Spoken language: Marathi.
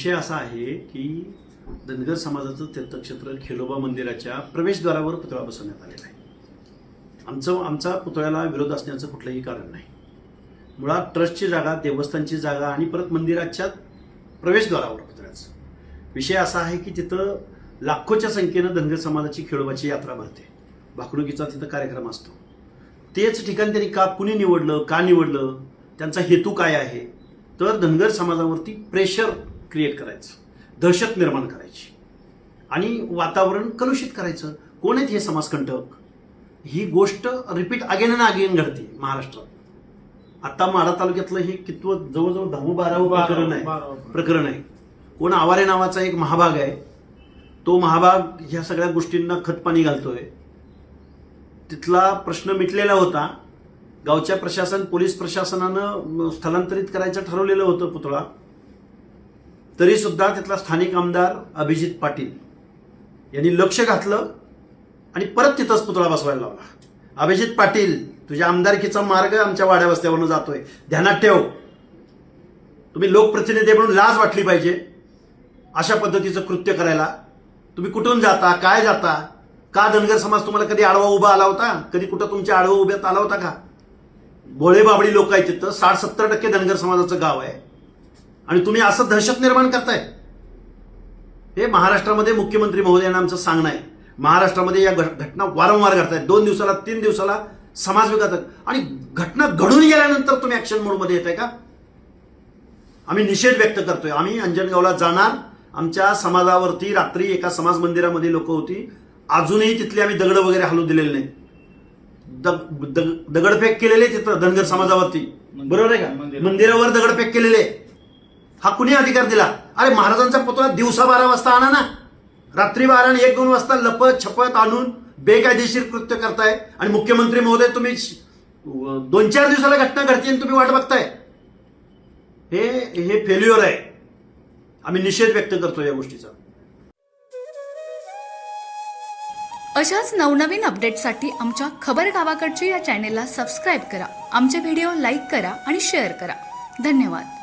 विषय असा आहे की धनगर समाजाचं तीर्थक्षेत्र खेलोबा मंदिराच्या प्रवेशद्वारावर पुतळा बसवण्यात आलेला आहे। आमचा पुतळ्याला विरोध असण्याचं कुठलंही कारण नाही। मुळात ट्रस्टची जागा, देवस्थानची जागा आणि परत मंदिराच्या प्रवेशद्वारावर पुतळ्याचं विषय असा आहे की तिथं लाखोच्या संख्येनं धनगर समाजाची खेळोबाची यात्रा भरते, भाकणुकीचा तिथं कार्यक्रम असतो। तेच ठिकाण त्यांनी कुणी निवडलं, का निवडलं, त्यांचा हेतू काय आहे, तर धनगर समाजावरती प्रेशर क्रिएट करायचं, दहशत निर्माण करायची आणि वातावरण कलुषित करायचं। कोण आहेत हे समाजकंटक? ही गोष्ट रिपीट अगेन अँड अगेन घडते महाराष्ट्रात। आता माढा तालुक्यातलं हे कितवं जवळजवळ 10-12 प्रकरण आहे। कोण आवारे नावाचा एक महाभाग आहे, तो महाभाग ह्या सगळ्या गोष्टींना खतपाणी घालतोय। तिथला प्रश्न मिटलेला होता, गावच्या प्रशासन, पोलीस प्रशासनानं स्थलांतरित करायचं ठरवलेलं होतं पुतळा, तरी सुद्धा तिथला स्थानिक आमदार अभिजित पाटील यांनी लक्ष घातलं आणि परत तिथंच पुतळा बसवायला लावला। अभिजित पाटील, तुझ्या आमदारकीचा मार्ग आमच्या वाड्या वस्त्यावरून जातोय, ध्यानात ठेव। तुम्ही लोकप्रतिनिधी म्हणून लाज वाटली पाहिजे अशा पद्धतीचं कृत्य करायला। तुम्ही कुठून जाता, काय जाता, का धनगर समाज तुम्हाला कधी आडवा उभा आला होता? कधी कुठं तुमच्या आडवा उभ्यात आला होता का? भोळे बाबडी लोक आहेत तिथं, 60-70% धनगर समाजाचं गाव आहे आणि तुम्ही असं दहशत निर्माण करताय। हे महाराष्ट्रामध्ये मुख्यमंत्री महोदयांना आमचं सांगणं आहे, महाराष्ट्रामध्ये या घटना वारंवार घडतायत। 2 दिवसाला 3 दिवसाला समाज विघातक, आणि घटना घडून गेल्यानंतर तुम्ही ऍक्शन मोडमध्ये येताय का? आम्ही निषेध व्यक्त करतोय। आम्ही अंजनगावला जाणार, आमच्या समाजावरती रात्री एका समाज मंदिरामध्ये लोक होती, अजूनही तिथले आम्ही दगड वगैरे हलू दिलेले नाही, दगडफेक केलेले तिथं धनगर समाजावरती, बरोबर आहे का? मंदिरावर दगडफेक केलेले, हा कुणी अधिकार दिला? अरे महाराजांचा पुतळा दिवसा 12 वाजता आणा ना, रात्री 12 आणि 1-2 वाजता लपत छपत आणून बेकायदेशीर कृत्य करताय आणि मुख्यमंत्री महोदय तुम्ही 2-4 दिवसाला घटना घडते आणि तुम्ही वाट बघताय। हे फेल्युअर आहे। आम्ही निषेध व्यक्त करतो या गोष्टीचा। अशाच नवनवीन अपडेटसाठी आमच्या खबर गावाकडची या चॅनेलला सबस्क्राईब करा, आमचे व्हिडिओ लाईक करा आणि शेअर करा। धन्यवाद।